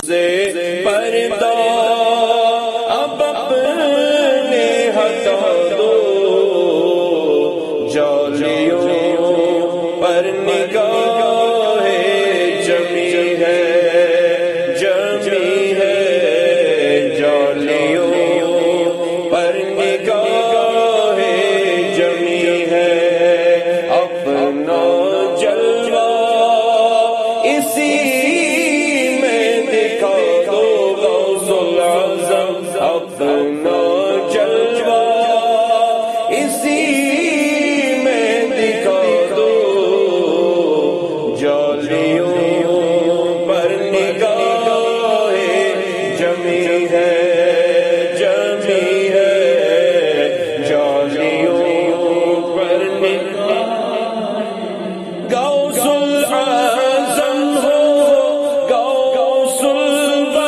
پردہ اب اپنے ہٹا دو، جالیوں پر نگاہ جمی ہے، جمی ہے، جالیوں پر نگاہ جمی ہے، اپنا جلوہ اسی اپنا جلوہ اسی میں دکھا دو، جالیوں پر نگاہ جمی ہے، جمی ہے، جالیوں پر نگاہ غوث العظم ہو، غوث الورا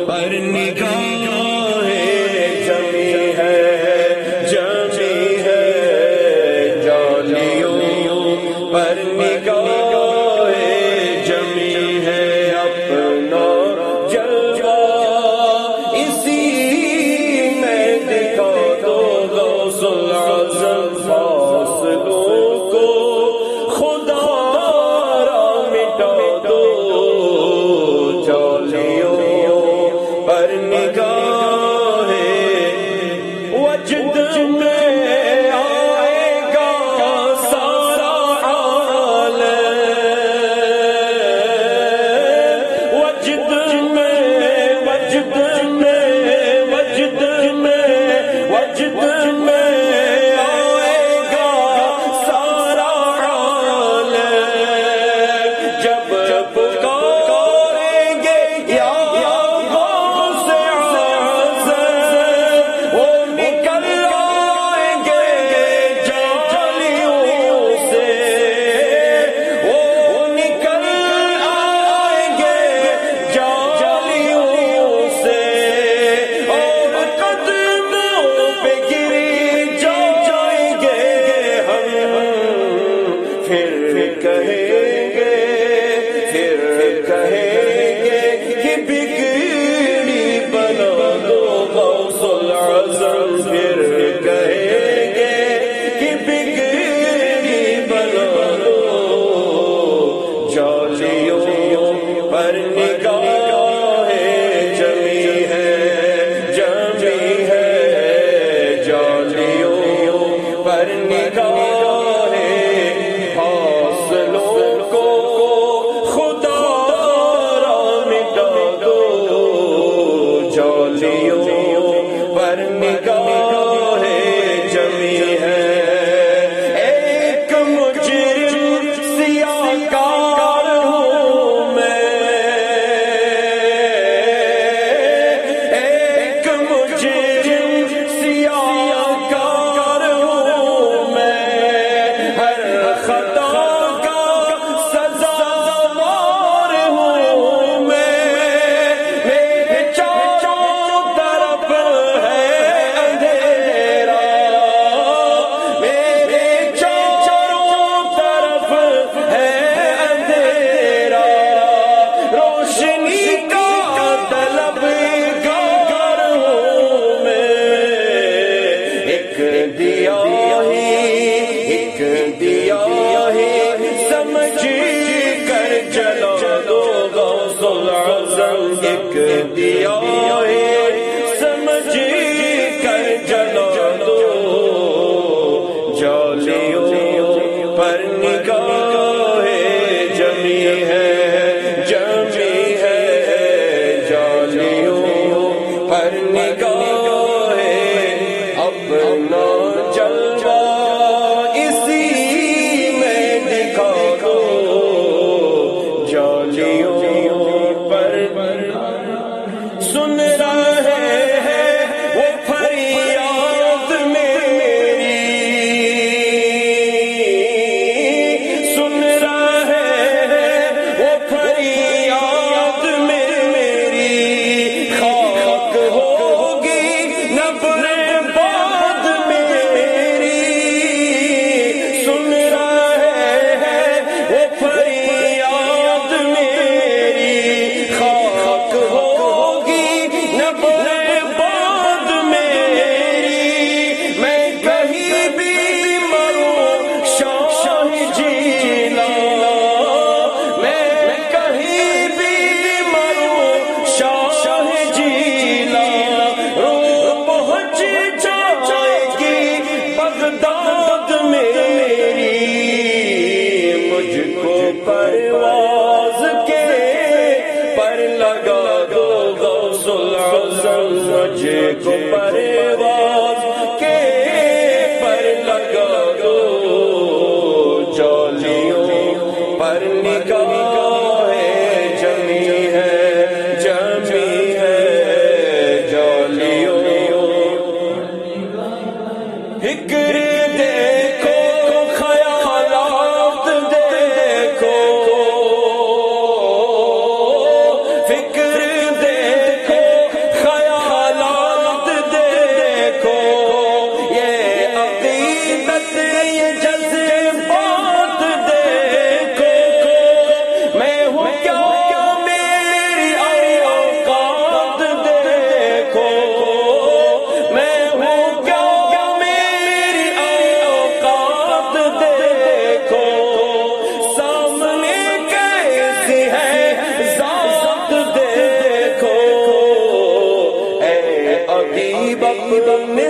پر نگاہ جمی ہے، جمی ہے، جالیوں پر نگاہ جمی ہے، اپنا جلوہ اسی میں دکھا دو، غوث العظم فاصلوں کو خدا را مٹا دو، جالیوں پر نگاہ ایک دیا سمجھ کر جلا دو، جالیوں پر نگاہ جمی ہے، جمی ہے، جالیوں پر نگاہ اپنا جلوہ اسی میں دکھا دو، جالیوں پر سن رہے ہیں وہ فریاد میری، سن رہے ہیں وہ فریاد میری، خاک ہوگی نبر باد میری، سن رہے ہیں وہ فریاد میری، خاک ہوگی نبر باد میری، میں کہیں بھی مروں شاہ جیلا، میں کہیں بھی مروں شاہ جیلا، روح پہنچ جائے گی بغداد میری، مجھ کو پرواز کے پر لگا دو غوث العظم، مجھ کو پرواز کے پر لگا دو، جالیوں پر نگاہ جمی ہے، جمی ہے، جالیوں فکر دیکھو خیالات دیکھو، فکر دیکھو خیالات دیکھو، یہ عقیدت یہ جذبات دیکھو، میں ہوں کیا میری اوقات دیکھو، میں ہوں کیا میری اوقات دیکھو، سامنے کیسی ہے ذات دیکھو، اے عجیب اپنے